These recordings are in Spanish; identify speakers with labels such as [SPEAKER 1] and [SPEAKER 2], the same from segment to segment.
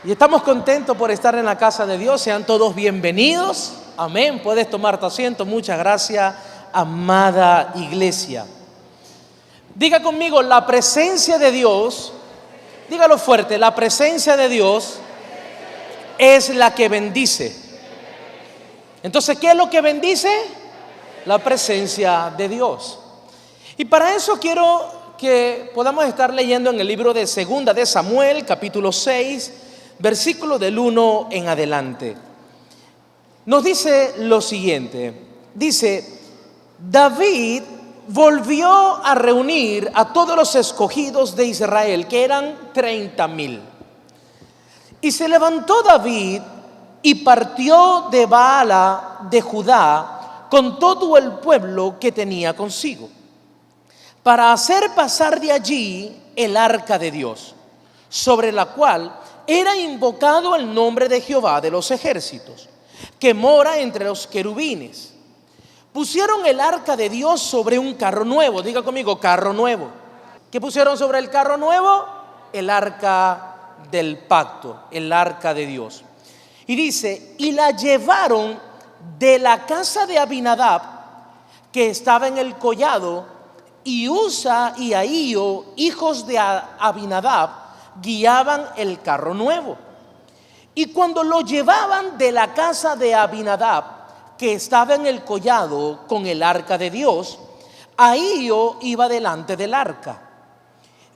[SPEAKER 1] Y estamos contentos por estar en la casa de Dios. Sean todos bienvenidos. Amén. Puedes tomar tu asiento. Muchas gracias, amada iglesia. Diga conmigo, la presencia de Dios, dígalo fuerte, la presencia de Dios es la que bendice. Entonces, ¿qué es lo que bendice? La presencia de Dios. Y para eso quiero que podamos estar leyendo en el libro de Segunda de Samuel, capítulo 6, versículo del 1 en adelante. Nos dice lo siguiente. Dice: David volvió a reunir a todos los escogidos de Israel, que eran 30,000. Y se levantó David y partió de Baala de Judá con todo el pueblo que tenía consigo, para hacer pasar de allí el arca de Dios, sobre la cual era invocado el nombre de Jehová de los ejércitos, que mora entre los querubines. Pusieron el arca de Dios sobre un carro nuevo. Diga conmigo, carro nuevo. ¿Qué pusieron sobre el carro nuevo? El arca del pacto, el arca de Dios. Y dice: y la llevaron de la casa de Abinadab, que estaba en el collado, y Usa y Ahío, hijos de Abinadab, guiaban el carro nuevo. Y cuando lo llevaban de la casa de Abinadab, que estaba en el collado con el arca de Dios, Ahío iba delante del arca.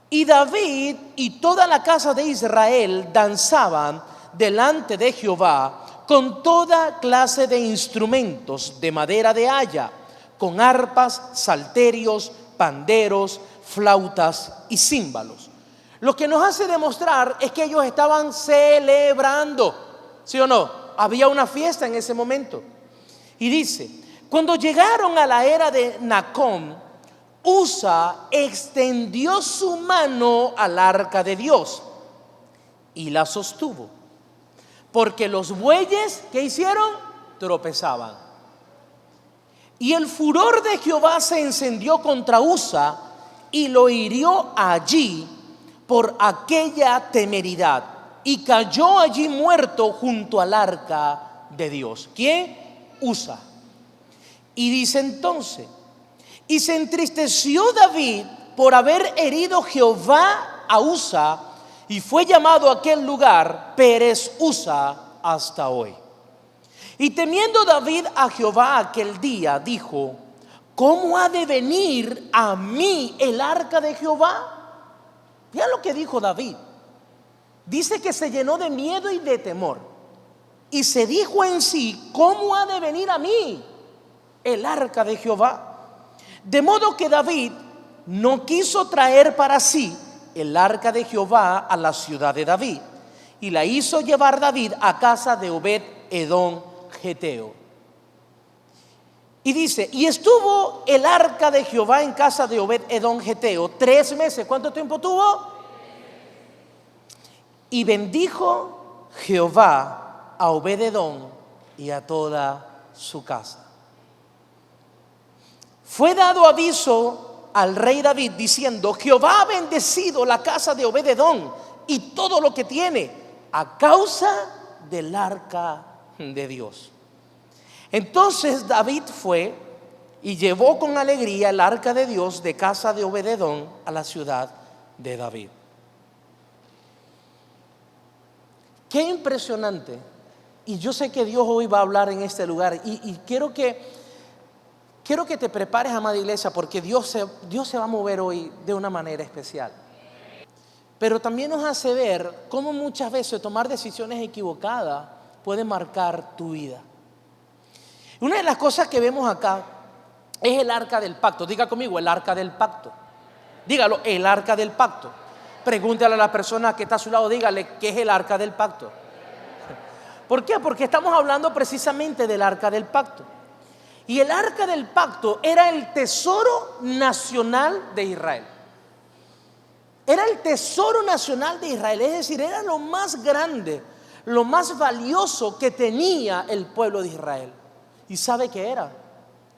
[SPEAKER 1] Y David y toda la casa de Israel danzaban delante de Jehová con toda clase de instrumentos de madera de haya, con arpas, salterios, panderos, flautas y címbalos. Lo que nos hace demostrar es que ellos estaban celebrando, ¿sí o no? Había una fiesta en ese momento. Y dice: cuando llegaron a la era de Nacón, Usa extendió su mano al arca de Dios y la sostuvo, porque los bueyes, ¿qué hicieron? Tropezaban. Y el furor de Jehová se encendió contra Usa y lo hirió allí por aquella temeridad, y cayó allí muerto junto al arca de Dios. ¿Quién? Usa. Y dice entonces: y se entristeció David por haber herido Jehová a Usa, y fue llamado aquel lugar Pérez Usa hasta hoy. Y temiendo David a Jehová aquel día, dijo: ¿cómo ha de venir a mí el arca de Jehová? Vean lo que dijo David. Dice que se llenó de miedo y de temor, y se dijo en sí: ¿cómo ha de venir a mí el arca de Jehová? De modo que David no quiso traer para sí el arca de Jehová a la ciudad de David, y la hizo llevar David a casa de Obed Edom Geteo. Y dice: y estuvo el arca de Jehová en casa de Obed Edom Geteo 3 meses. ¿Cuánto tiempo tuvo? Y bendijo Jehová a Obed Edom y a toda su casa. Fue dado aviso al rey David diciendo: Jehová ha bendecido la casa de Obed Edom y todo lo que tiene, a causa del arca de Dios. Entonces David fue y llevó con alegría el arca de Dios de casa de Obed Edom a la ciudad de David. Qué impresionante. Y yo sé que Dios hoy va a hablar en este lugar, y quiero que te prepares, amada iglesia, porque Dios se va a mover hoy de una manera especial. Pero también nos hace ver cómo muchas veces tomar decisiones equivocadas puede marcar tu vida. Una de las cosas que vemos acá es el arca del pacto. Diga conmigo, el arca del pacto. Dígalo, el arca del pacto. Pregúntale a la persona que está a su lado, dígale, ¿qué es el arca del pacto? ¿Por qué? Porque estamos hablando precisamente del arca del pacto. Y el arca del pacto era el tesoro nacional de Israel. Era el tesoro nacional de Israel, es decir, era lo más grande, lo más valioso que tenía el pueblo de Israel. ¿Y sabe qué era?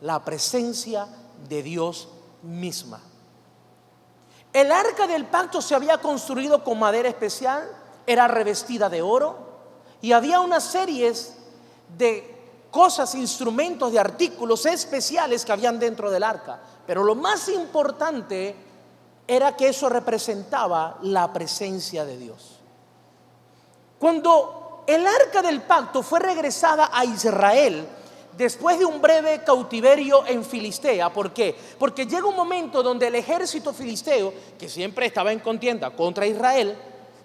[SPEAKER 1] La presencia de Dios misma. El arca del pacto se había construido con madera especial, era revestida de oro y había una serie de cosas, instrumentos, de artículos especiales que habían dentro del arca. Pero lo más importante era que eso representaba la presencia de Dios. Cuando el arca del pacto fue regresada a Israel, después de un breve cautiverio en Filistea, ¿por qué? Porque llega un momento donde el ejército filisteo, que siempre estaba en contienda contra Israel,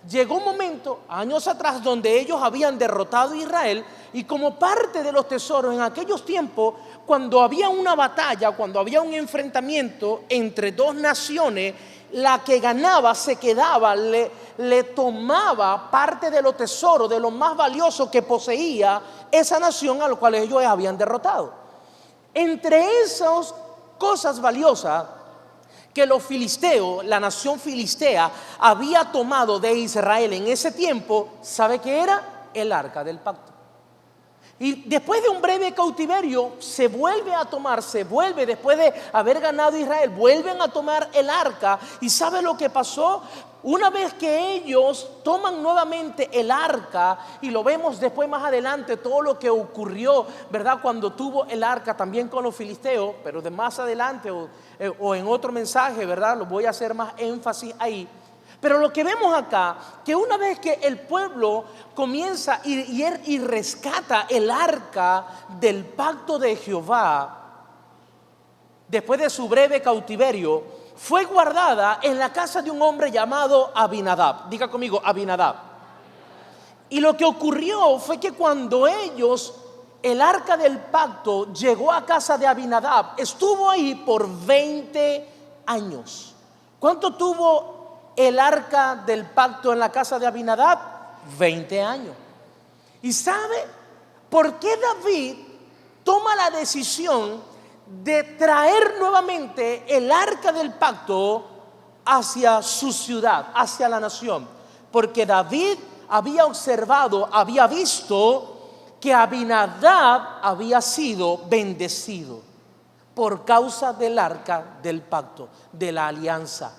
[SPEAKER 1] llegó un momento, años atrás, donde ellos habían derrotado a Israel, y como parte de los tesoros en aquellos tiempos, cuando había una batalla, cuando había un enfrentamiento entre dos naciones, la que ganaba se quedaba, le tomaba parte de los tesoros, de lo más valioso que poseía esa nación a la cual ellos habían derrotado. Entre esas cosas valiosas que los filisteos, la nación filistea, había tomado de Israel en ese tiempo, ¿sabe qué era? El arca del pacto. Y después de un breve cautiverio se vuelve a tomar, después de haber ganado Israel, vuelven a tomar el arca. ¿Y sabe lo que pasó? Una vez que ellos toman nuevamente el arca, y lo vemos después más adelante, todo lo que ocurrió, ¿verdad? Cuando tuvo el arca también con los filisteos, pero de más adelante o en otro mensaje, ¿verdad? Lo voy a hacer más énfasis ahí. Pero lo que vemos acá, que una vez que el pueblo comienza y rescata el arca del pacto de Jehová, después de su breve cautiverio, fue guardada en la casa de un hombre llamado Abinadab. Diga conmigo, Abinadab. Y lo que ocurrió fue que cuando el arca del pacto llegó a casa de Abinadab, estuvo ahí por 20 años. ¿Cuánto tuvo el arca del pacto en la casa de Abinadab? 20 años. ¿Y sabe por qué David toma la decisión de traer nuevamente el arca del pacto hacia su ciudad, hacia la nación? Porque David había observado, había visto que Abinadab había sido bendecido por causa del arca del pacto, de la alianza.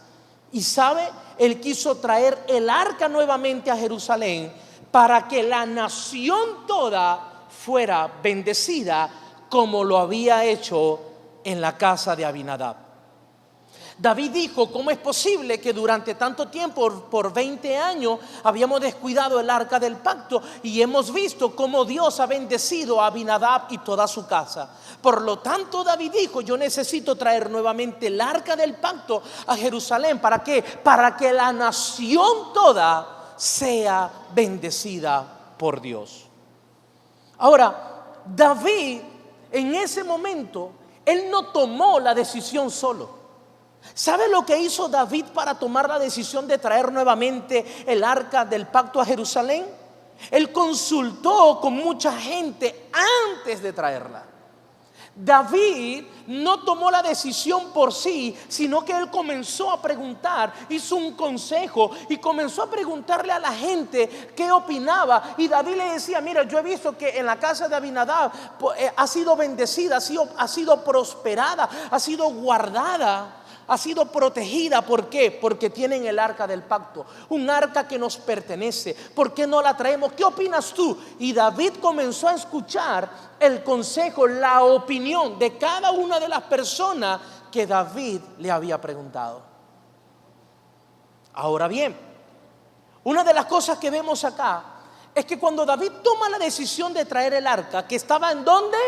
[SPEAKER 1] Y sabe, él quiso traer el arca nuevamente a Jerusalén para que la nación toda fuera bendecida como lo había hecho en la casa de Abinadab. David dijo: ¿cómo es posible que durante tanto tiempo, por 20 años, habíamos descuidado el arca del pacto y hemos visto cómo Dios ha bendecido a Abinadab y toda su casa? Por lo tanto, David dijo: yo necesito traer nuevamente el arca del pacto a Jerusalén. ¿Para qué? Para que la nación toda sea bendecida por Dios. Ahora, David en ese momento, él no tomó la decisión solo. ¿Sabe lo que hizo David para tomar la decisión de traer nuevamente el arca del pacto a Jerusalén? Él consultó con mucha gente antes de traerla. David no tomó la decisión por sí, sino que él comenzó a preguntar, hizo un consejo y comenzó a preguntarle a la gente qué opinaba. Y David le decía: mira, yo he visto que en la casa de Abinadab ha sido bendecida, ha sido prosperada, ha sido guardada, ha sido protegida. ¿Por qué? Porque tienen el arca del pacto, un arca que nos pertenece. ¿Por qué no la traemos? ¿Qué opinas tú? Y David comenzó a escuchar el consejo, la opinión de cada una de las personas que David le había preguntado. Ahora bien, una de las cosas que vemos acá es que cuando David toma la decisión de traer el arca, que estaba en donde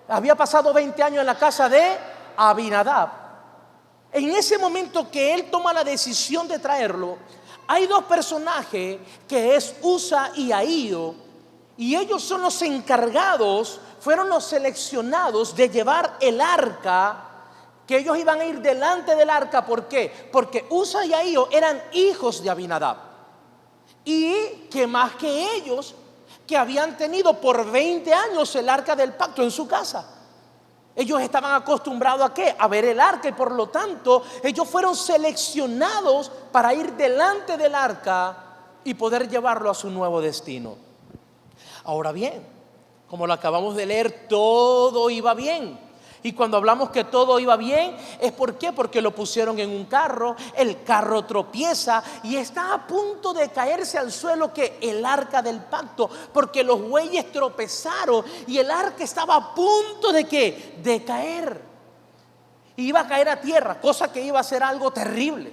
[SPEAKER 1] había pasado 20 años en la casa de Abinadab, en ese momento que él toma la decisión de traerlo, hay dos personajes, que es Usa y Ahío, y ellos son los encargados, fueron los seleccionados de llevar el arca, que ellos iban a ir delante del arca. ¿Por qué? Porque Usa y Ahío eran hijos de Abinadab, y que más que ellos, que habían tenido por 20 años el arca del pacto en su casa. Ellos estaban acostumbrados ¿a qué? A ver el arca, y por lo tanto ellos fueron seleccionados para ir delante del arca y poder llevarlo a su nuevo destino. Ahora bien, como lo acabamos de leer, todo iba bien. Y cuando hablamos que todo iba bien, ¿es por qué? Porque lo pusieron en un carro, el carro tropieza y está a punto de caerse al suelo, que el arca del pacto, porque los bueyes tropezaron y el arca estaba a punto de ¿qué? De caer. Iba a caer a tierra, cosa que iba a ser algo terrible.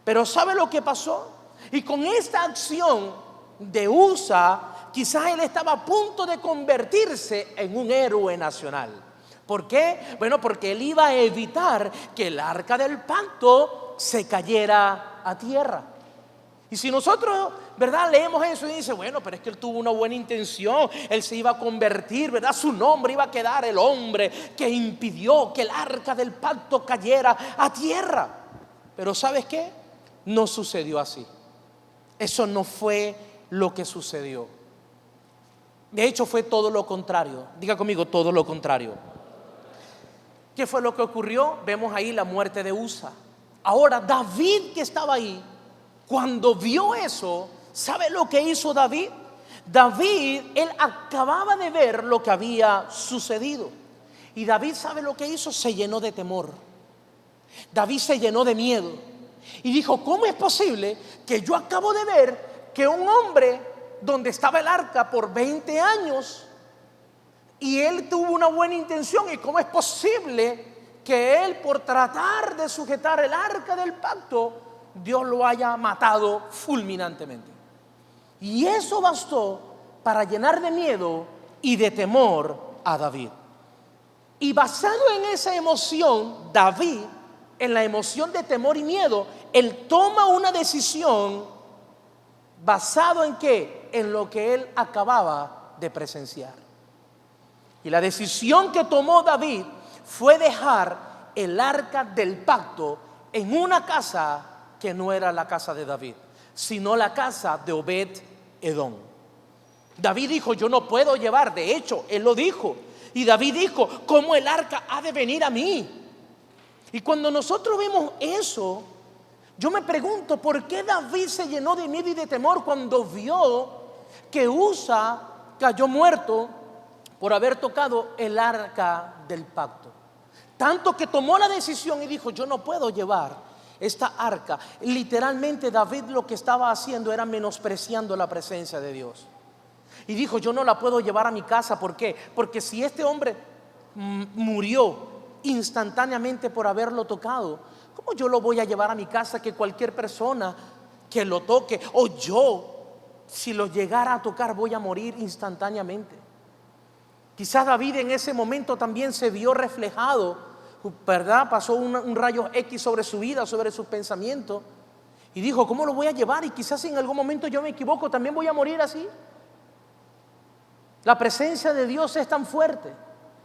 [SPEAKER 1] Pero ¿sabe lo que pasó? Y con esta acción de Usa, quizás él estaba a punto de convertirse en un héroe nacional. ¿Por qué? Bueno, porque él iba a evitar que el arca del pacto se cayera a tierra. Y si nosotros, ¿verdad?, leemos eso y dice, bueno, pero es que él tuvo una buena intención, él se iba a convertir, ¿verdad?, su nombre iba a quedar el hombre que impidió que el arca del pacto cayera a tierra. Pero ¿sabes qué? No sucedió así. Eso no fue lo que sucedió. De hecho, fue todo lo contrario. Diga conmigo, todo lo contrario. ¿Qué fue lo que ocurrió? Vemos ahí la muerte de Usa. Ahora, David, que estaba ahí, cuando vio eso, ¿sabe lo que hizo David? David, él acababa de ver lo que había sucedido. Y David, ¿sabe lo que hizo? Se llenó de temor. David se llenó de miedo. Y dijo, ¿cómo es posible que yo acabo de ver que un hombre donde estaba el arca por 20 años y él tuvo una buena intención, y cómo es posible que él, por tratar de sujetar el arca del pacto, Dios lo haya matado fulminantemente? Y eso bastó para llenar de miedo y de temor a David. Y basado en esa emoción, David, en la emoción de temor y miedo, él toma una decisión basado en ¿qué? En lo que él acababa de presenciar. Y la decisión que tomó David fue dejar el arca del pacto en una casa que no era la casa de David, sino la casa de Obed-Edom. David dijo, yo no puedo llevar, de hecho, él lo dijo. Y David dijo, ¿cómo el arca ha de venir a mí? Y cuando nosotros vemos eso, yo me pregunto, ¿por qué David se llenó de miedo y de temor cuando vio que Usa cayó muerto por haber tocado el arca del pacto? Tanto que tomó la decisión y dijo, yo no puedo llevar esta arca. Literalmente David lo que estaba haciendo era menospreciando la presencia de Dios. Y dijo, yo no la puedo llevar a mi casa. ¿Por qué? Porque si este hombre murió instantáneamente por haberlo tocado, ¿cómo yo lo voy a llevar a mi casa, que cualquier persona que lo toque, o yo, si lo llegara a tocar, voy a morir instantáneamente? Quizás David en ese momento también se vio reflejado, ¿verdad? Pasó un rayo X sobre su vida, sobre sus pensamientos, y dijo, ¿cómo lo voy a llevar? Y quizás en algún momento yo me equivoco, también voy a morir así. La presencia de Dios es tan fuerte,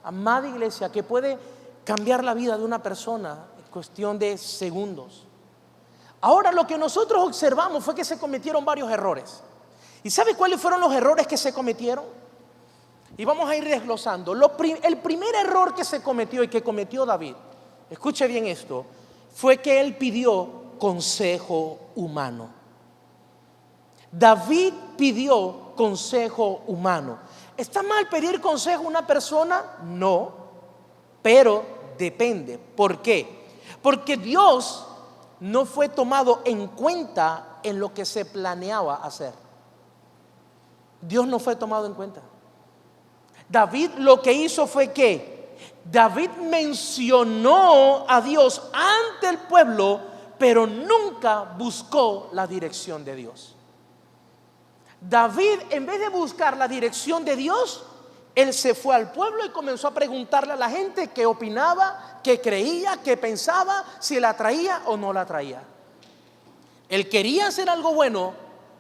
[SPEAKER 1] amada iglesia, que puede cambiar la vida de una persona en cuestión de segundos. Ahora, lo que nosotros observamos fue que se cometieron varios errores. ¿Y sabe cuáles fueron los errores que se cometieron? Y vamos a ir desglosando. El primer error que se cometió y que cometió David, escuche bien esto, fue que él pidió consejo humano. David pidió consejo humano. ¿Está mal pedir consejo a una persona? No, pero depende. ¿Por qué? Porque Dios no fue tomado en cuenta en lo que se planeaba hacer. Dios no fue tomado en cuenta. David lo que hizo fue que David mencionó a Dios ante el pueblo, pero nunca buscó la dirección de Dios. David, en vez de buscar la dirección de Dios, él se fue al pueblo y comenzó a preguntarle a la gente qué opinaba, qué creía, qué pensaba, si la traía o no la traía. Él quería hacer algo bueno,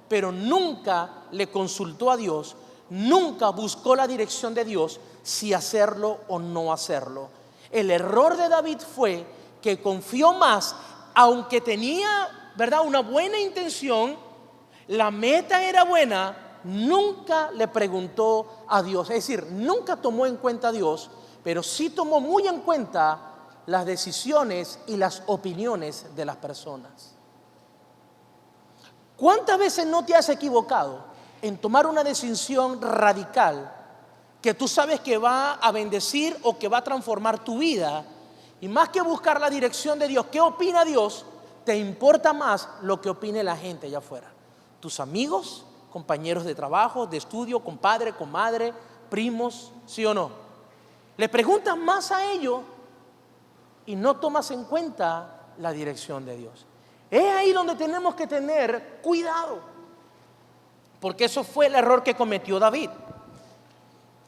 [SPEAKER 1] pero nunca le consultó a Dios, nunca buscó la dirección de Dios si hacerlo o no hacerlo. El error de David fue que confió más, aunque tenía, ¿verdad?, una buena intención, la meta era buena, nunca le preguntó a Dios. Es decir, nunca tomó en cuenta a Dios, pero sí tomó muy en cuenta las decisiones y las opiniones de las personas. ¿Cuántas veces no te has equivocado en tomar una decisión radical que tú sabes que va a bendecir o que va a transformar tu vida, y más que buscar la dirección de Dios, ¿qué opina Dios? Te importa más lo que opine la gente allá afuera. Tus amigos, compañeros de trabajo, de estudio, compadre, comadre, primos, ¿sí o no? Le preguntas más a ellos y no tomas en cuenta la dirección de Dios. Es ahí donde tenemos que tener cuidado, porque eso fue el error que cometió David.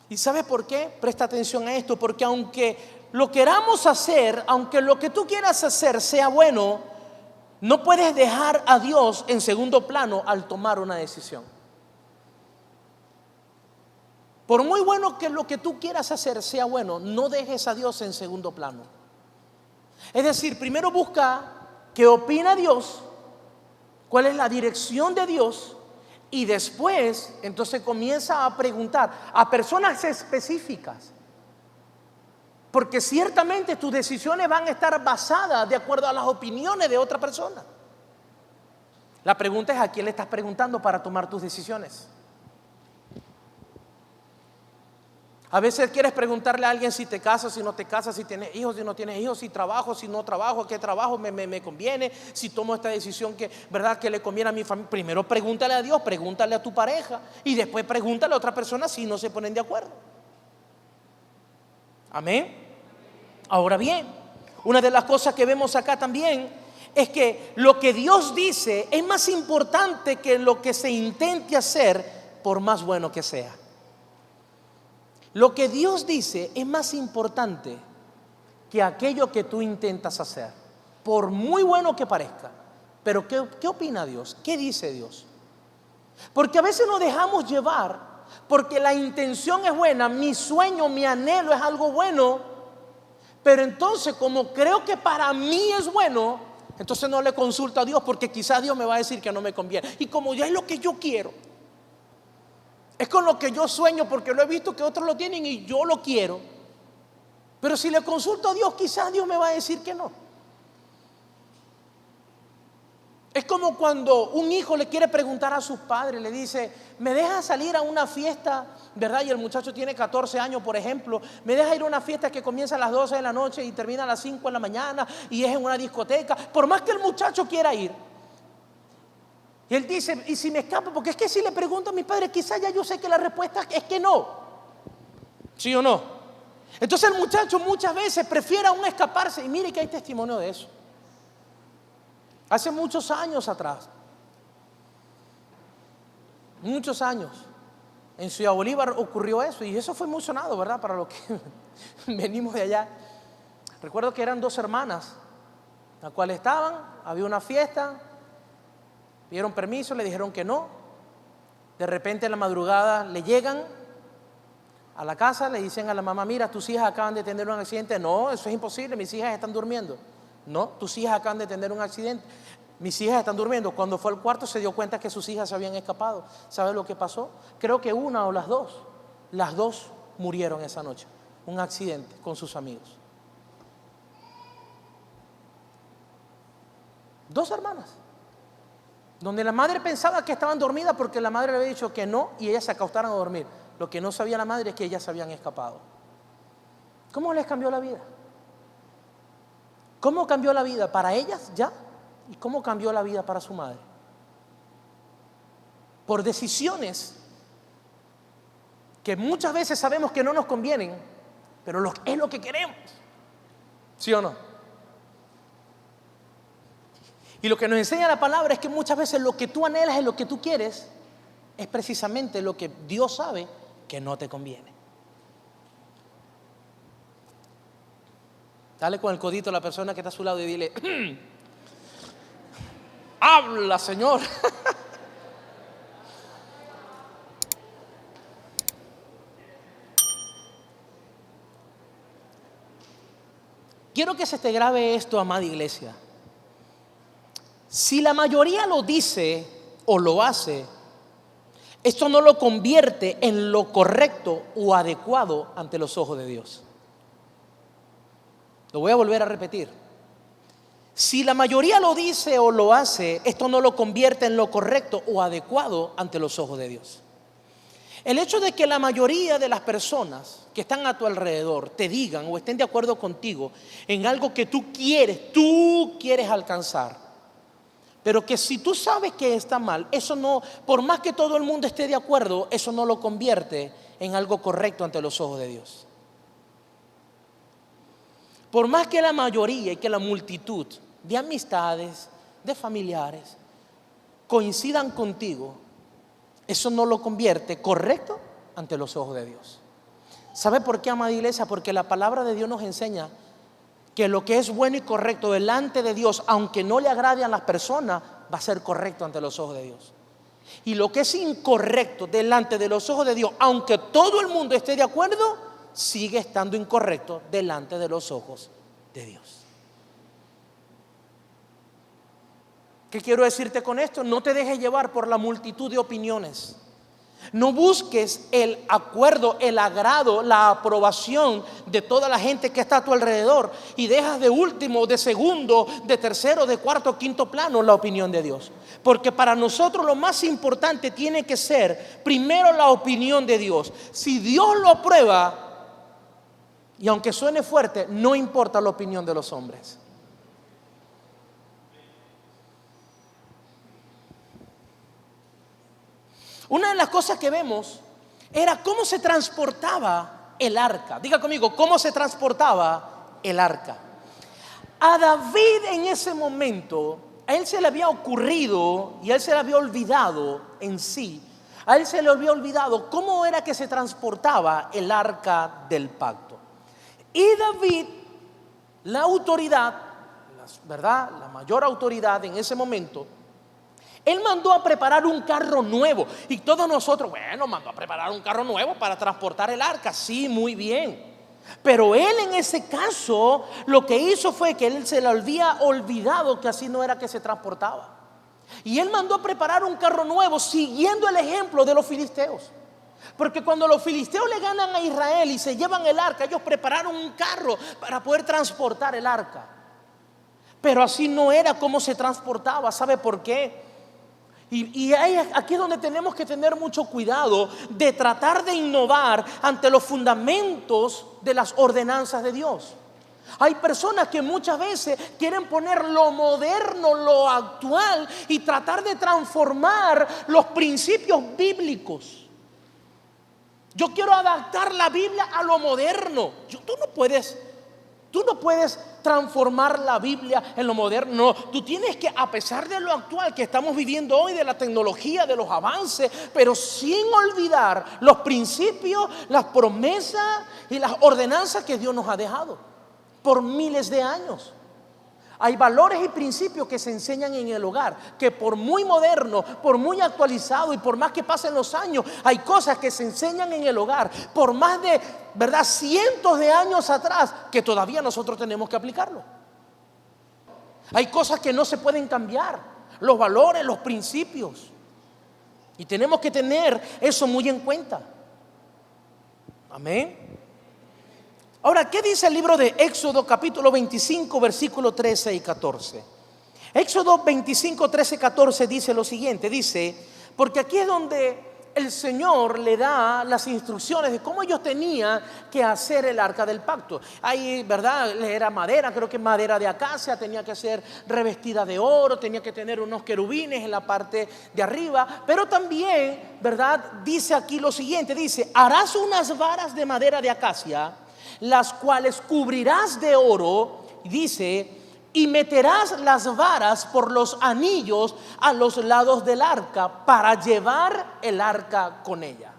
[SPEAKER 1] ¿Y sabe por qué? Presta atención a esto, porque aunque lo queramos hacer, aunque lo que tú quieras hacer sea bueno, no puedes dejar a Dios en segundo plano al tomar una decisión. Por muy bueno que lo que tú quieras hacer sea bueno, no dejes a Dios en segundo plano. Es decir, primero busca qué opina Dios, cuál es la dirección de Dios, y después entonces comienza a preguntar a personas específicas, porque ciertamente tus decisiones van a estar basadas de acuerdo a las opiniones de otra persona. La pregunta es: ¿a quién le estás preguntando para tomar tus decisiones? A veces quieres preguntarle a alguien si te casas, si no te casas, si tienes hijos, si no tienes hijos, si trabajo, si no trabajo, qué trabajo me conviene, si tomo esta decisión que, ¿verdad?, que le conviene a mi familia. Primero pregúntale a Dios, pregúntale a tu pareja, y después pregúntale a otra persona si no se ponen de acuerdo. Amén. Ahora bien, una de las cosas que vemos acá también es que lo que Dios dice es más importante que lo que se intente hacer, por más bueno que sea. Lo que Dios dice es más importante que aquello que tú intentas hacer, por muy bueno que parezca. Pero ¿qué opina Dios? ¿Qué dice Dios? Porque a veces nos dejamos llevar porque la intención es buena, mi sueño, mi anhelo es algo bueno, pero entonces como creo que para mí es bueno, entonces no le consulto a Dios, porque quizás Dios me va a decir que no me conviene. Y como ya es lo que yo quiero, es con lo que yo sueño, porque lo he visto que otros lo tienen y yo lo quiero, pero si le consulto a Dios, quizás Dios me va a decir que no. Es como cuando un hijo le quiere preguntar a sus padres, le dice: ¿me dejas salir a una fiesta? ¿Verdad? Y el muchacho tiene 14 años, por ejemplo. ¿Me dejas ir a una fiesta que comienza a las 12 de la noche y termina a las 5 de la mañana y es en una discoteca? Por más que el muchacho quiera ir, y él dice: ¿y si me escapo? Porque es que si le pregunto a mis padres, quizás ya yo sé que la respuesta es que no. ¿Sí o no? Entonces el muchacho muchas veces prefiere aún escaparse. Y mire que hay testimonio de eso. Hace muchos años atrás, muchos años, en Ciudad Bolívar ocurrió eso, y eso fue muy sonado, ¿verdad?, para los que venimos de allá. Recuerdo que eran dos hermanas, las cuales estaban, había una fiesta, pidieron permiso, le dijeron que no. De repente en la madrugada le llegan a la casa, le dicen a la mamá: mira, tus hijas acaban de tener un accidente. No, eso es imposible, mis hijas están durmiendo. No, tus hijas acaban de tener un accidente. Mis hijas están durmiendo. Cuando fue al cuarto se dio cuenta que sus hijas se habían escapado. ¿Sabe lo que pasó? Creo que una o las dos murieron esa noche. Un accidente con sus amigos. Dos hermanas, donde la madre pensaba que estaban dormidas porque la madre le había dicho que no y ellas se acostaron a dormir. Lo que no sabía la madre es que ellas se habían escapado. ¿Cómo les cambió la vida? ¿Cómo cambió la vida para ellas ya? ¿Y cómo cambió la vida para su madre? Por decisiones que muchas veces sabemos que no nos convienen, pero es lo que queremos. ¿Sí o no? Y lo que nos enseña la palabra es que muchas veces lo que tú anhelas y lo que tú quieres es precisamente lo que Dios sabe que no te conviene. Dale con el codito a la persona que está a su lado y dile: habla, Señor. Quiero que se te grabe esto, amada iglesia. Si la mayoría lo dice o lo hace, esto no lo convierte en lo correcto o adecuado ante los ojos de Dios. Lo voy a volver a repetir. Si la mayoría lo dice o lo hace, esto no lo convierte en lo correcto o adecuado ante los ojos de Dios. El hecho de que la mayoría de las personas que están a tu alrededor te digan o estén de acuerdo contigo en algo que tú quieres alcanzar, pero que si tú sabes que está mal, eso no, por más que todo el mundo esté de acuerdo, eso no lo convierte en algo correcto ante los ojos de Dios. Por más que la mayoría y que la multitud de amistades, de familiares, coincidan contigo, eso no lo convierte correcto ante los ojos de Dios. ¿Sabe por qué, amada iglesia? Porque la palabra de Dios nos enseña que lo que es bueno y correcto delante de Dios, aunque no le agrade a las personas, va a ser correcto ante los ojos de Dios. Y lo que es incorrecto delante de los ojos de Dios, aunque todo el mundo esté de acuerdo, sigue estando incorrecto delante de los ojos de Dios. ¿Qué quiero decirte con esto? No te dejes llevar por la multitud de opiniones. No busques el acuerdo, el agrado, la aprobación de toda la gente que está a tu alrededor y dejas de último, de segundo, de tercero, de cuarto, quinto plano la opinión de Dios. Porque para nosotros lo más importante tiene que ser primero la opinión de Dios. Si Dios lo aprueba, y aunque suene fuerte, no importa la opinión de los hombres. Una de las cosas que vemos era cómo se transportaba el arca. Diga conmigo, ¿cómo se transportaba el arca? A David en ese momento, a él se le había ocurrido y a él se le había olvidado en sí. A él se le había olvidado cómo era que se transportaba el arca del pacto. Y David, la autoridad, ¿verdad? La mayor autoridad en ese momento, él mandó a preparar un carro nuevo. Y todos nosotros, bueno, mandó a preparar un carro nuevo para transportar el arca. Sí, muy bien. Pero él en ese caso lo que hizo fue que él se le había olvidado que así no era que se transportaba. Y él mandó a preparar un carro nuevo siguiendo el ejemplo de los filisteos. Porque cuando los filisteos le ganan a Israel y se llevan el arca, ellos prepararon un carro para poder transportar el arca. Pero así no era como se transportaba. ¿Sabe por qué? Y aquí es donde tenemos que tener mucho cuidado de tratar de innovar ante los fundamentos de las ordenanzas de Dios. Hay personas que muchas veces quieren poner lo moderno, lo actual y tratar de transformar los principios bíblicos. Yo quiero adaptar la Biblia a lo moderno. Tú no puedes transformar la Biblia en lo moderno. No, tú tienes que, a pesar de lo actual que estamos viviendo hoy, de la tecnología, de los avances, pero sin olvidar los principios, las promesas y las ordenanzas que Dios nos ha dejado por miles de años. Hay valores y principios que se enseñan en el hogar, que por muy moderno, por muy actualizado y por más que pasen los años, hay cosas que se enseñan en el hogar por más de, ¿verdad?, cientos de años atrás, que todavía nosotros tenemos que aplicarlo. Hay cosas que no se pueden cambiar, los valores, los principios, y tenemos que tener eso muy en cuenta. Amén. Ahora, ¿qué dice el libro de Éxodo capítulo 25 versículo 13 y 14? Éxodo 25, 13, 14 dice lo siguiente, dice, porque aquí es donde el Señor le da las instrucciones de cómo ellos tenían que hacer el arca del pacto. Ahí, ¿verdad? Era madera, creo que madera de acacia, tenía que ser revestida de oro, tenía que tener unos querubines en la parte de arriba, pero también, ¿verdad? Dice aquí lo siguiente, dice, harás unas varas de madera de acacia, las cuales cubrirás de oro, dice, y meterás las varas por los anillos a los lados del arca para llevar el arca con ella.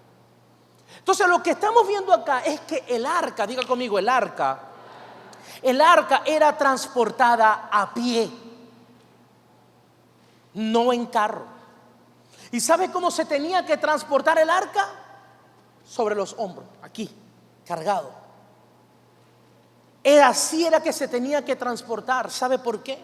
[SPEAKER 1] Entonces lo que estamos viendo acá es que el arca, diga conmigo, el arca era transportada a pie, no en carro. ¿Y sabe cómo se tenía que transportar el arca? Sobre los hombros, aquí, cargado. Así era que se tenía que transportar. ¿Sabe por qué?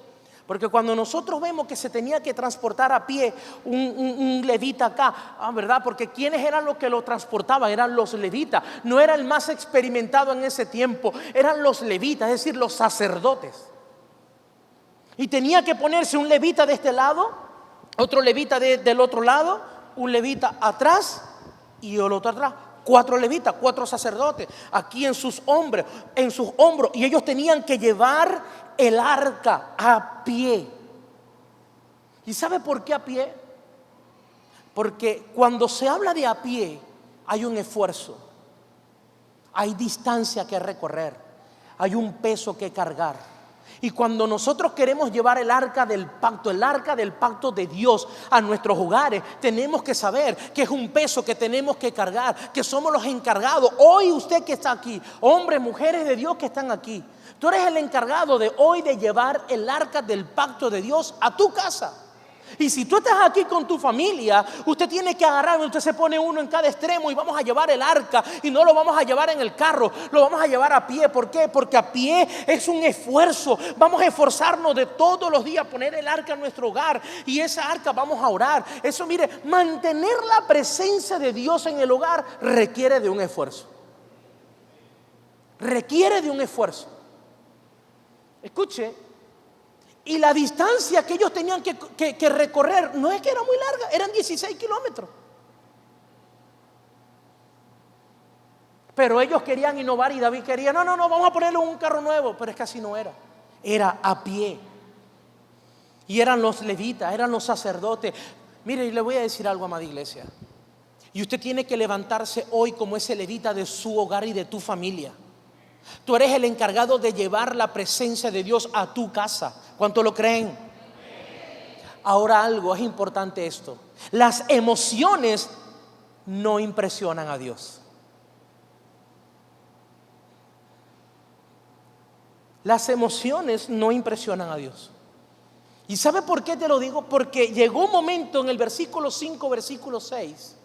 [SPEAKER 1] Porque cuando nosotros vemos que se tenía que transportar a pie un levita acá, ¿verdad? Porque ¿quiénes eran los que lo transportaban? Eran los levitas. No era el más experimentado en ese tiempo, eran los levitas, es decir, los sacerdotes. Y tenía que ponerse un levita de este lado, otro levita del otro lado, un levita atrás y el otro atrás 4 levitas, 4 sacerdotes, aquí en sus hombros, y ellos tenían que llevar el arca a pie. ¿Y sabe por qué a pie? Porque cuando se habla de a pie, hay un esfuerzo, hay distancia que recorrer, hay un peso que cargar. Y cuando nosotros queremos llevar el arca del pacto de Dios a nuestros hogares, tenemos que saber que es un peso que tenemos que cargar, que somos los encargados. Hoy usted que está aquí, hombres, mujeres de Dios que están aquí, tú eres el encargado de hoy de llevar el arca del pacto de Dios a tu casa. Y si tú estás aquí con tu familia, usted tiene que agarrar, usted se pone uno en cada extremo y vamos a llevar el arca, y no lo vamos a llevar en el carro, lo vamos a llevar a pie. ¿Por qué? Porque a pie es un esfuerzo. Vamos a esforzarnos de todos los días a poner el arca en nuestro hogar, y esa arca vamos a orar. Eso, mire, mantener la presencia de Dios en el hogar requiere de un esfuerzo. Requiere de un esfuerzo. Escuche. Y la distancia que ellos tenían que recorrer no es que era muy larga, eran 16 kilómetros. Pero ellos querían innovar y David quería, no, vamos a ponerle un carro nuevo. Pero es que así no era, era a pie. Y eran los levitas, eran los sacerdotes. Mire, y le voy a decir algo, amada iglesia. Y usted tiene que levantarse hoy como ese levita de su hogar y de tu familia. Tú eres el encargado de llevar la presencia de Dios a tu casa. ¿Cuánto lo creen? Ahora algo es importante esto. Las emociones no impresionan a Dios. Las emociones no impresionan a Dios. ¿Y sabe por qué te lo digo? Porque llegó un momento en el versículo 5, versículo 6,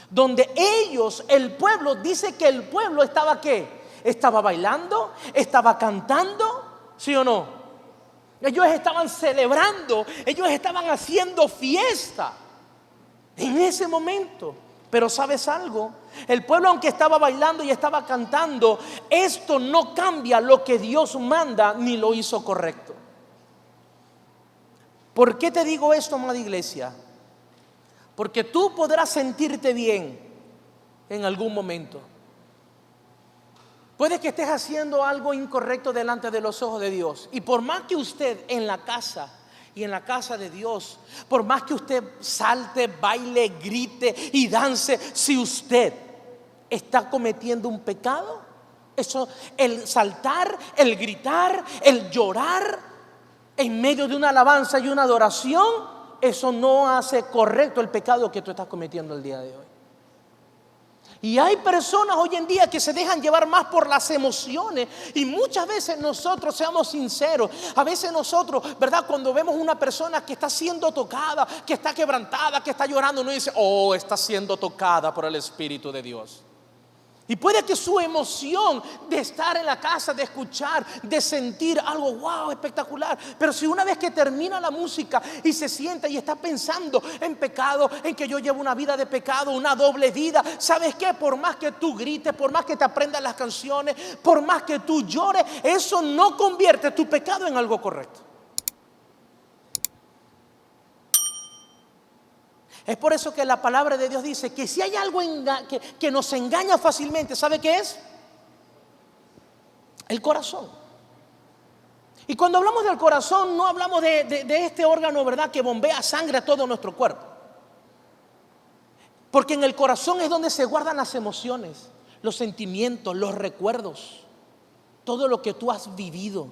[SPEAKER 1] donde ellos, el pueblo, dice que el pueblo estaba ¿qué? Estaba bailando, estaba cantando, ¿sí o no? Ellos estaban celebrando, ellos estaban haciendo fiesta en ese momento. Pero ¿sabes algo? El pueblo, aunque estaba bailando y estaba cantando, esto no cambia lo que Dios manda ni lo hizo correcto. ¿Por qué te digo esto, amada iglesia? Porque tú podrás sentirte bien en algún momento. Puede que estés haciendo algo incorrecto delante de los ojos de Dios. Y por más que usted en la casa y en la casa de Dios, por más que usted salte, baile, grite y dance, si usted está cometiendo un pecado, eso, el saltar, el gritar, el llorar en medio de una alabanza y una adoración, eso no hace correcto el pecado que tú estás cometiendo el día de hoy. Y hay personas hoy en día que se dejan llevar más por las emociones. Y muchas veces nosotros, seamos sinceros, a veces nosotros, ¿verdad? Cuando vemos una persona que está siendo tocada, que está quebrantada, que está llorando, uno dice, oh, está siendo tocada por el Espíritu de Dios. Y puede que su emoción de estar en la casa, de escuchar, de sentir algo wow, espectacular, pero si una vez que termina la música y se sienta y está pensando en pecado, en que yo llevo una vida de pecado, una doble vida, ¿sabes qué? Por más que tú grites, por más que te aprendas las canciones, por más que tú llores, eso no convierte tu pecado en algo correcto. Es por eso que la palabra de Dios dice que si hay algo que nos engaña fácilmente, ¿sabe qué es? El corazón. Y cuando hablamos del corazón, no hablamos de este órgano, ¿verdad?, que bombea sangre a todo nuestro cuerpo. Porque en el corazón es donde se guardan las emociones, los sentimientos, los recuerdos, todo lo que tú has vivido.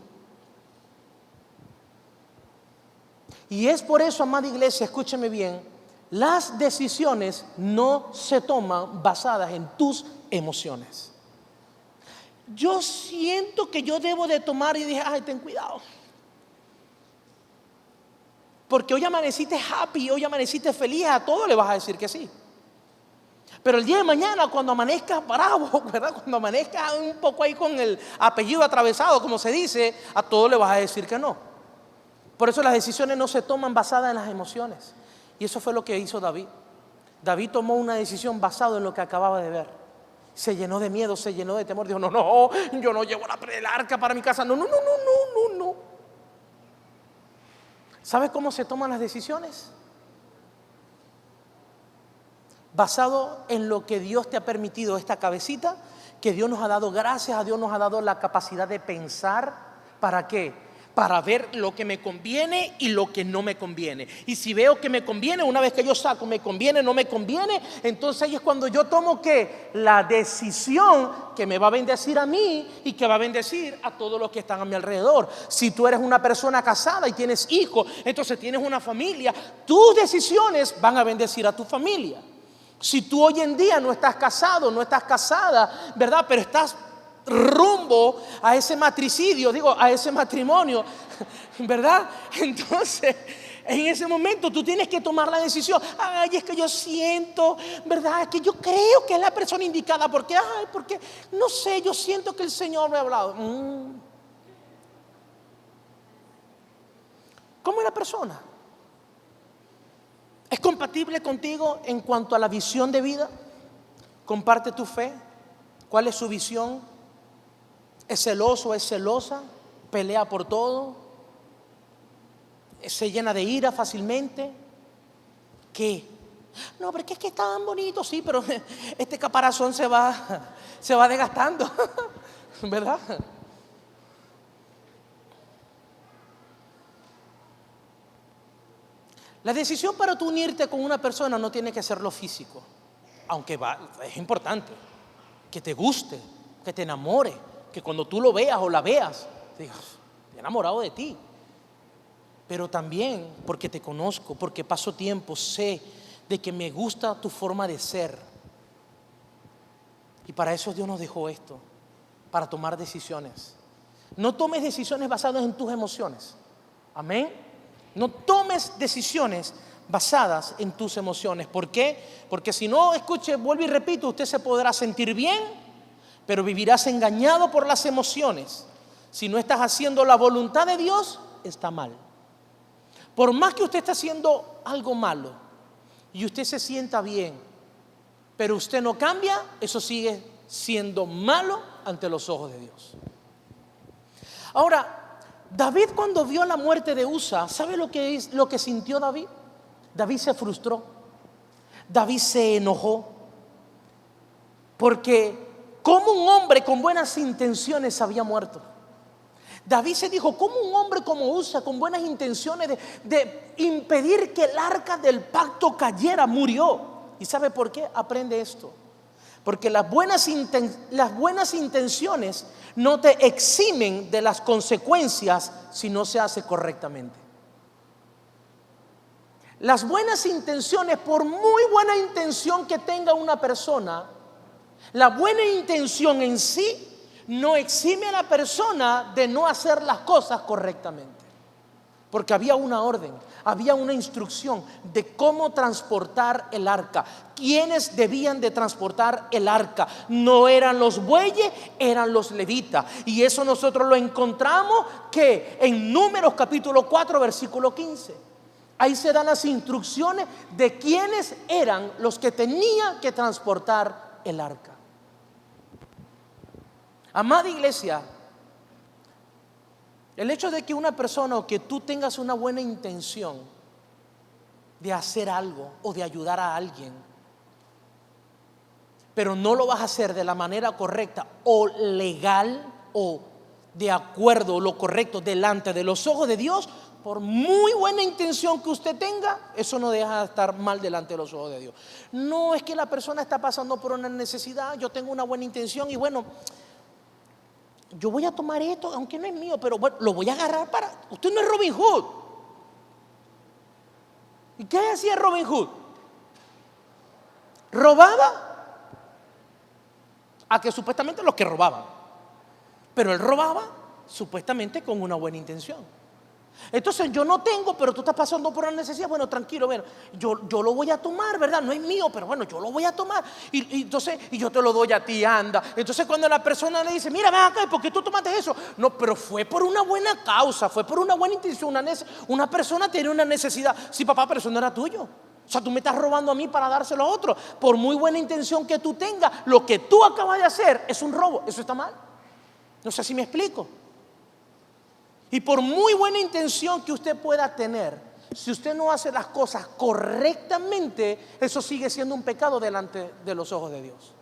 [SPEAKER 1] Y es por eso, amada iglesia, escúcheme bien, las decisiones no se toman basadas en tus emociones. Yo siento que yo debo de tomar, y dije, ay, ten cuidado, porque hoy amaneciste happy, hoy amaneciste feliz, a todo le vas a decir que sí. Pero el día de mañana, cuando amanezcas bravo, ¿verdad?, cuando amanezcas un poco ahí con el apellido atravesado, como se dice, a todo le vas a decir que no. Por eso las decisiones no se toman basadas en las emociones. Y eso fue lo que hizo David. David tomó una decisión basada en lo que acababa de ver. Se llenó de miedo, se llenó de temor. Dijo, no, yo no llevo el arca para mi casa. No. ¿Sabes cómo se toman las decisiones? basado en lo que Dios te ha permitido, esta cabecita que Dios nos ha dado. Gracias a Dios nos ha dado la capacidad de pensar. ¿Para qué? Para ver lo que me conviene y lo que no me conviene. Y si veo que me conviene, una vez que yo saco me conviene, no me conviene, entonces ahí es cuando yo tomo ¿qué? La decisión que me va a bendecir a mí y que va a bendecir a todos los que están a mi alrededor. Si tú eres una persona casada y tienes hijos, entonces tienes una familia, tus decisiones van a bendecir a tu familia. Si tú hoy en día no estás casado, no estás casada, ¿verdad? Pero estás rumbo a ese matricidio, a ese matrimonio, ¿verdad? Entonces, en ese momento tú tienes que tomar la decisión. Ay, es que yo siento, ¿verdad? Es que yo creo que es la persona indicada. Porque no sé, yo siento que el Señor me ha hablado. ¿Cómo es la persona? ¿Es compatible contigo en cuanto a la visión de vida? ¿Comparte tu fe? ¿Cuál es su visión? ¿Es celoso, es celosa? ¿Pelea por todo? ¿Se llena de ira fácilmente? ¿Qué? No, pero es que está tan bonito, sí, pero este caparazón se va desgastando, ¿verdad? La decisión para tú unirte con una persona no tiene que ser lo físico, aunque es importante que te guste, que te enamore, que cuando tú lo veas o la veas, digas, estoy enamorado de ti. Pero también porque te conozco, porque paso tiempo, sé de que me gusta tu forma de ser. Y para eso Dios nos dejó esto, para tomar decisiones. No tomes decisiones basadas en tus emociones. Amén. No tomes decisiones basadas en tus emociones. ¿Por qué? Porque si no, escuche, vuelvo y repito, usted se podrá sentir bien, pero vivirás engañado por las emociones. Si no estás haciendo la voluntad de Dios, está mal. Por más que usted esté haciendo algo malo y usted se sienta bien, pero usted no cambia, eso sigue siendo malo ante los ojos de Dios. Ahora, David, cuando vio la muerte de Usa, ¿sabe lo que sintió David? David se frustró. David se enojó. Porque ¿cómo un hombre con buenas intenciones había muerto? David se dijo, ¿cómo un hombre como Usa, con buenas intenciones de impedir que el arca del pacto cayera, murió? ¿Y sabe por qué? Aprende esto. Porque las buenas intenciones no te eximen de las consecuencias si no se hace correctamente. Las buenas intenciones, por muy buena intención que tenga una persona, la buena intención en sí no exime a la persona de no hacer las cosas correctamente. Porque había una orden, había una instrucción de cómo transportar el arca. ¿Quiénes debían de transportar el arca? No eran los bueyes, eran los levitas. Y eso nosotros lo encontramos que en Números capítulo 4 versículo 15. Ahí se dan las instrucciones de quiénes eran los que tenían que transportar el arca. Amada iglesia, el hecho de que una persona o que tú tengas una buena intención de hacer algo o de ayudar a alguien, pero no lo vas a hacer de la manera correcta o legal o de acuerdo o lo correcto delante de los ojos de Dios, por muy buena intención que usted tenga, eso no deja de estar mal delante de los ojos de Dios. No es que la persona está pasando por una necesidad, yo tengo una buena intención y bueno, yo voy a tomar esto, aunque no es mío, pero bueno, lo voy a agarrar para... Usted no es Robin Hood. ¿Y qué hacía Robin Hood? Robaba a que supuestamente los que robaban, pero él robaba supuestamente con una buena intención. Entonces yo no tengo, pero tú estás pasando por una necesidad. Bueno, tranquilo, bueno, yo lo voy a tomar, ¿verdad? No es mío, pero bueno, yo lo voy a tomar. Y yo te lo doy a ti, anda. Entonces cuando la persona le dice, mira, ven acá, ¿por qué tú tomaste eso? No, pero fue por una buena causa, fue por una buena intención. Una persona tiene una necesidad. Sí, papá, pero eso no era tuyo. O sea, tú me estás robando a mí para dárselo a otro. Por muy buena intención que tú tengas, lo que tú acabas de hacer es un robo. Eso está mal. No sé si me explico. Y por muy buena intención que usted pueda tener, si usted no hace las cosas correctamente, eso sigue siendo un pecado delante de los ojos de Dios.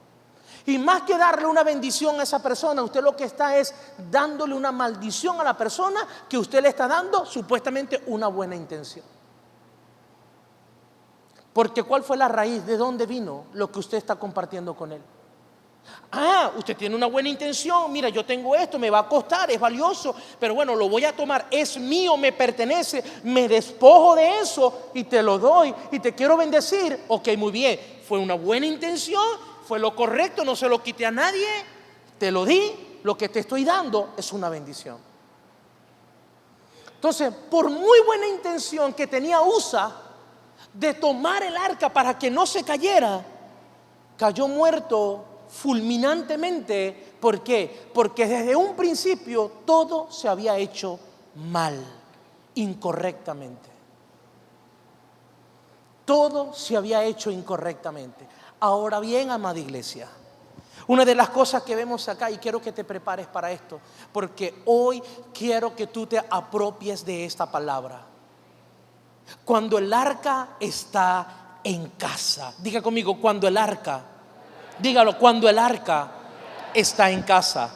[SPEAKER 1] Y más que darle una bendición a esa persona, usted lo que está es dándole una maldición a la persona que usted le está dando supuestamente una buena intención. Porque ¿cuál fue la raíz? ¿De dónde vino lo que usted está compartiendo con él? Ah, usted tiene una buena intención. Mira, yo tengo esto, me va a costar, es valioso, pero bueno, lo voy a tomar, es mío, me pertenece, me despojo de eso y te lo doy y te quiero bendecir. Ok, muy bien, fue una buena intención, fue lo correcto, no se lo quité a nadie, te lo di, lo que te estoy dando es una bendición. Entonces, por muy buena intención que tenía Usa de tomar el arca para que no se cayera, cayó muerto fulminantemente. ¿Por qué? Porque desde un principio todo se había hecho mal, incorrectamente. Todo se había hecho incorrectamente. Ahora bien, amada iglesia, una de las cosas que vemos acá, y quiero que te prepares para esto, porque hoy quiero que tú te apropies de esta palabra. Cuando el arca está en casa, diga conmigo, cuando el arca, dígalo, cuando el arca está en casa.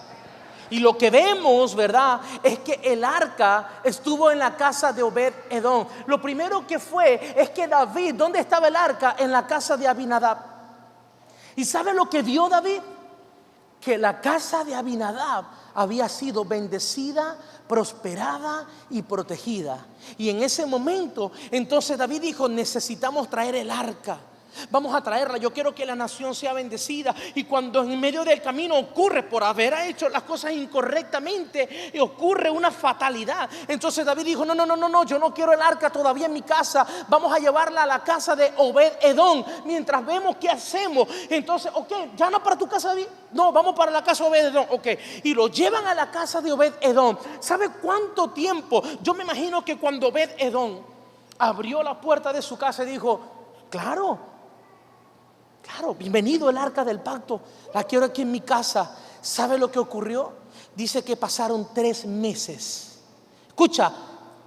[SPEAKER 1] Y lo que vemos, ¿verdad?, es que el arca estuvo en la casa de Obed-Edom. Lo primero que fue es que David, ¿dónde estaba el arca? En la casa de Abinadab. ¿Y sabe lo que vio David? Que la casa de Abinadab había sido bendecida, prosperada y protegida. Y en ese momento, entonces David dijo: necesitamos traer el arca. Vamos a traerla, yo quiero que la nación sea bendecida. Y cuando en medio del camino ocurre, por haber hecho las cosas incorrectamente, ocurre una fatalidad, entonces David dijo: no, yo no quiero el arca todavía en mi casa, vamos a llevarla a la casa de Obed-Edom. Mientras vemos qué hacemos, entonces, ok, ya no para tu casa, David, no, vamos para la casa de Obed-Edom, ok. Y lo llevan a la casa de Obed-Edom. ¿Sabe cuánto tiempo? Yo me imagino que cuando Obed-Edom abrió la puerta de su casa y dijo: claro, bienvenido el arca del pacto, la quiero aquí en mi casa. ¿Sabe lo que ocurrió? Dice que pasaron 3 meses. Escucha,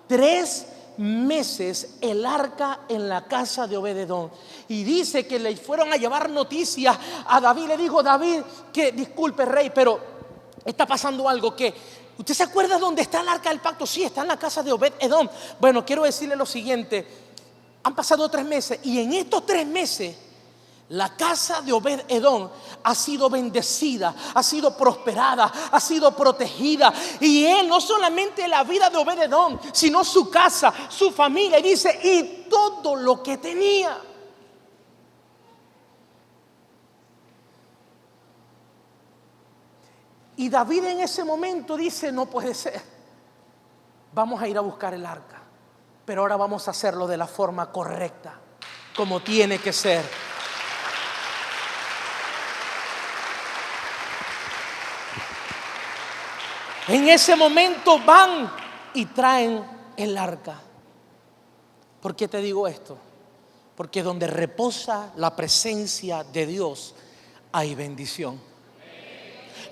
[SPEAKER 1] 3 meses el arca en la casa de Obed-Edom. Y dice que le fueron a llevar noticias a David. Le dijo David que disculpe, rey, pero está pasando algo. Que ¿usted se acuerda dónde está el arca del pacto? Sí, está en la casa de Obed-Edom. Bueno, quiero decirle lo siguiente: han pasado 3 meses y en estos 3 meses la casa de Obed-Edom ha sido bendecida, ha sido prosperada, ha sido protegida. Y él, no solamente la vida de Obed-Edom, sino su casa, su familia. Y dice: y todo lo que tenía. Y David en ese momento dice: no puede ser, vamos a ir a buscar el arca, pero ahora vamos a hacerlo de la forma correcta, como tiene que ser. En ese momento van y traen el arca. ¿Por qué te digo esto? Porque donde reposa la presencia de Dios hay bendición.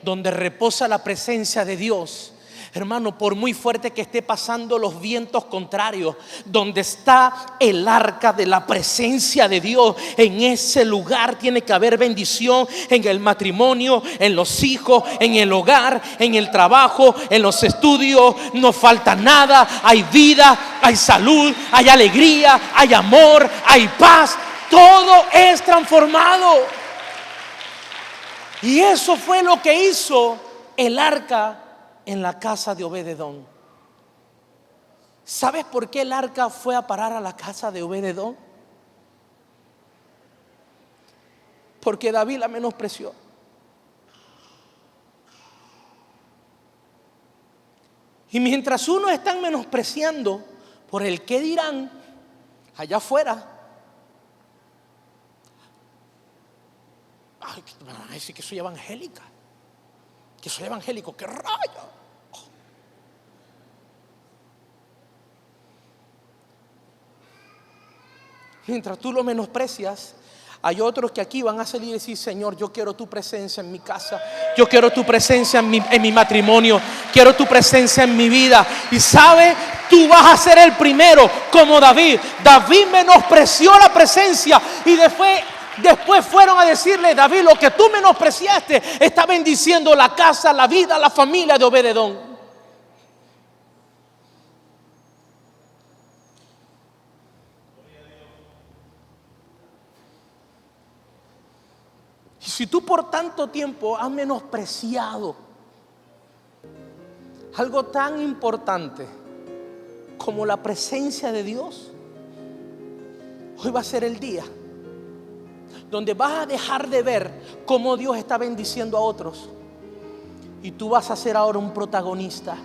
[SPEAKER 1] Donde reposa la presencia de Dios, hermano, por muy fuerte que esté pasando los vientos contrarios, donde está el arca de la presencia de Dios, en ese lugar tiene que haber bendición. En el matrimonio, en los hijos, en el hogar, en el trabajo, en los estudios, no falta nada. Hay vida, hay salud, hay alegría, hay amor, hay paz. Todo es transformado. Y eso fue lo que hizo el arca en la casa de Obed-Edom. ¿Sabes por qué el arca fue a parar a la casa de Obed-Edom? Porque David la menospreció. Y mientras unos están menospreciando por el qué dirán allá afuera, ay, van a decir que soy evangélica, que soy evangélico, qué rayo. Mientras tú lo menosprecias, Hay otros que aquí van a salir y decir: Señor, yo quiero tu presencia en mi casa, yo quiero tu presencia en mi matrimonio, quiero tu presencia en mi vida. Y sabe, tú vas a ser el primero, como David. David menospreció la presencia y después fueron a decirle: David, lo que tú menospreciaste está bendiciendo la casa, la vida, la familia de Obed-edom. Y si tú por tanto tiempo has menospreciado algo tan importante como la presencia de Dios, hoy va a ser el día donde vas a dejar de ver cómo Dios está bendiciendo a otros y tú vas a ser ahora un protagonista.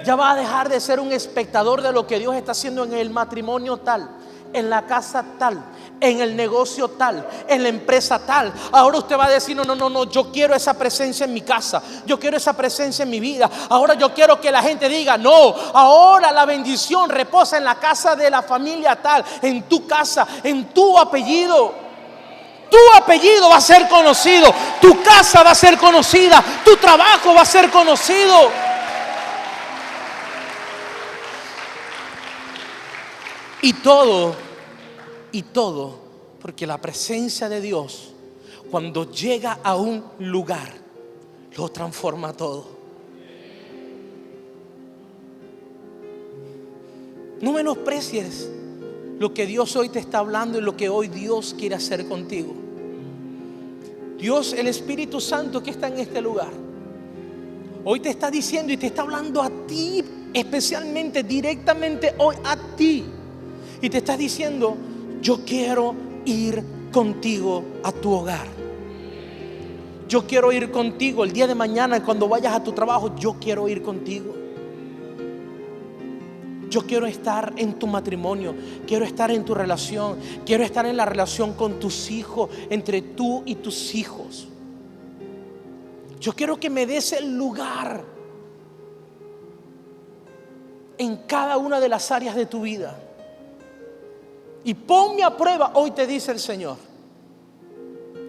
[SPEAKER 1] Ya vas a dejar de ser un espectador de lo que Dios está haciendo en el matrimonio tal, en la casa tal, en el negocio tal, en la empresa tal. Ahora usted va a decir: no, yo quiero esa presencia en mi casa, yo quiero esa presencia en mi vida. Ahora yo quiero que la gente diga: no, ahora la bendición reposa en la casa de la familia tal, en tu casa, en tu apellido. Tu apellido va a ser conocido, tu casa va a ser conocida, tu trabajo va a ser conocido. Y todo, porque la presencia de Dios, cuando llega a un lugar, lo transforma todo. No menosprecies lo que Dios hoy te está hablando y lo que hoy Dios quiere hacer contigo. Dios, el Espíritu Santo que está en este lugar, hoy te está diciendo y te está hablando a ti, especialmente, directamente hoy a ti. Y te estás diciendo: yo quiero ir contigo a tu hogar. Yo quiero ir contigo el día de mañana cuando vayas a tu trabajo. Yo quiero ir contigo. Yo quiero estar en tu matrimonio, quiero estar en tu relación, quiero estar en la relación con tus hijos, entre tú y tus hijos. Yo quiero que me des el lugar en cada una de las áreas de tu vida. Y ponme a prueba, hoy te dice el Señor,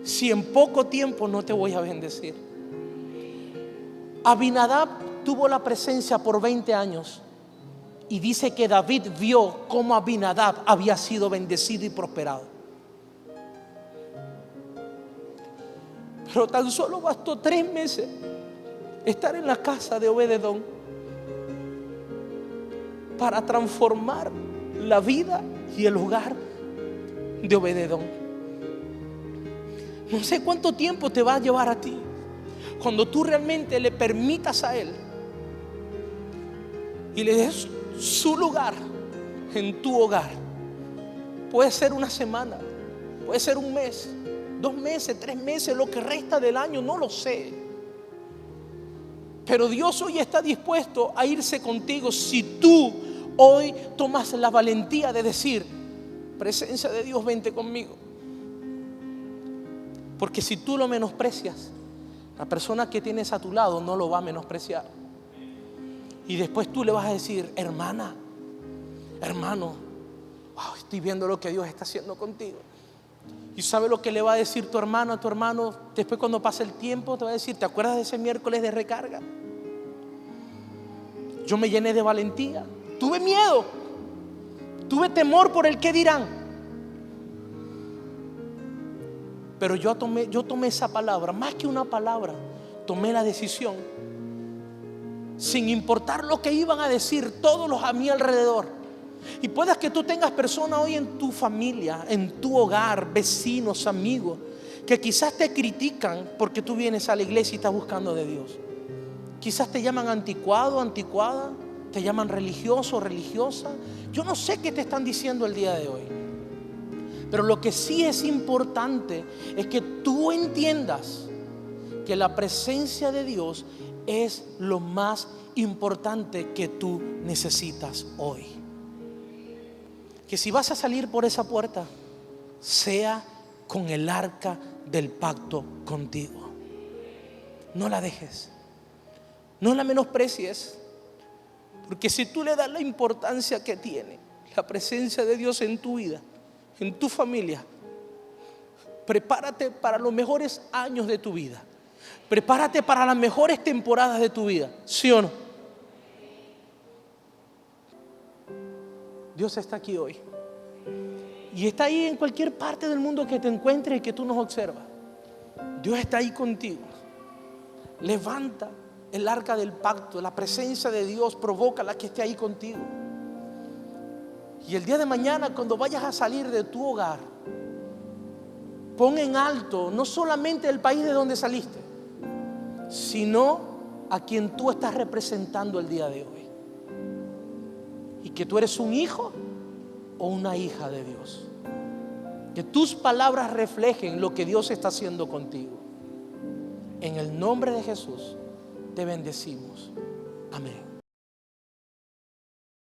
[SPEAKER 1] si en poco tiempo no te voy a bendecir. Abinadab tuvo la presencia por 20 años. Y dice que David vio cómo Abinadab había sido bendecido y prosperado. Pero tan solo bastó 3 meses estar en la casa de Obed-edom para transformar la vida y el hogar de Obed-edom. No sé cuánto tiempo te va a llevar a ti cuando tú realmente le permitas a Él y le des su lugar en tu hogar. Puede ser una semana, puede ser un mes, 2 meses, 3 meses, lo que resta del año, no lo sé. Pero Dios hoy está dispuesto a irse contigo si tú hoy tomas la valentía de decir: presencia de Dios, vente conmigo. Porque si tú lo menosprecias, la persona que tienes a tu lado no lo va a menospreciar. Y después tú le vas a decir: hermana, hermano, wow, estoy viendo lo que Dios está haciendo contigo. Y sabe lo que le va a decir tu hermano a tu hermano. Después, cuando pase el tiempo, te va a decir: ¿te acuerdas de ese miércoles de recarga? Yo me llené de valentía, tuve miedo, tuve temor por el qué dirán, pero yo tomé esa palabra, más que una palabra, tomé la decisión, sin importar lo que iban a decir todos los a mi alrededor. Y puedas que tú tengas personas hoy en tu familia, en tu hogar, vecinos, amigos, que quizás te critican porque tú vienes a la iglesia y estás buscando de Dios. Quizás te llaman anticuado, anticuada, te llaman religioso, religiosa. Yo no sé qué te están diciendo el día de hoy. Pero lo que sí es importante es que tú entiendas que la presencia de Dios es lo más importante que tú necesitas hoy. Que si vas a salir por esa puerta, sea con el arca del pacto contigo. No la dejes, no la menosprecies, porque si tú le das la importancia que tiene la presencia de Dios en tu vida, en tu familia, prepárate para los mejores años de tu vida. Prepárate para las mejores temporadas de tu vida. ¿Sí o no? Dios está aquí hoy. Y está ahí en cualquier parte del mundo que te encuentres y que tú nos observas. Dios está ahí contigo. Levanta el arca del pacto. La presencia de Dios provoca la que esté ahí contigo. Y el día de mañana, cuando vayas a salir de tu hogar, pon en alto no solamente el país de donde saliste, sino a quien tú estás representando el día de hoy. Y que tú eres un hijo o una hija de Dios. Que tus palabras reflejen lo que Dios está haciendo contigo. En el nombre de Jesús te bendecimos. Amén.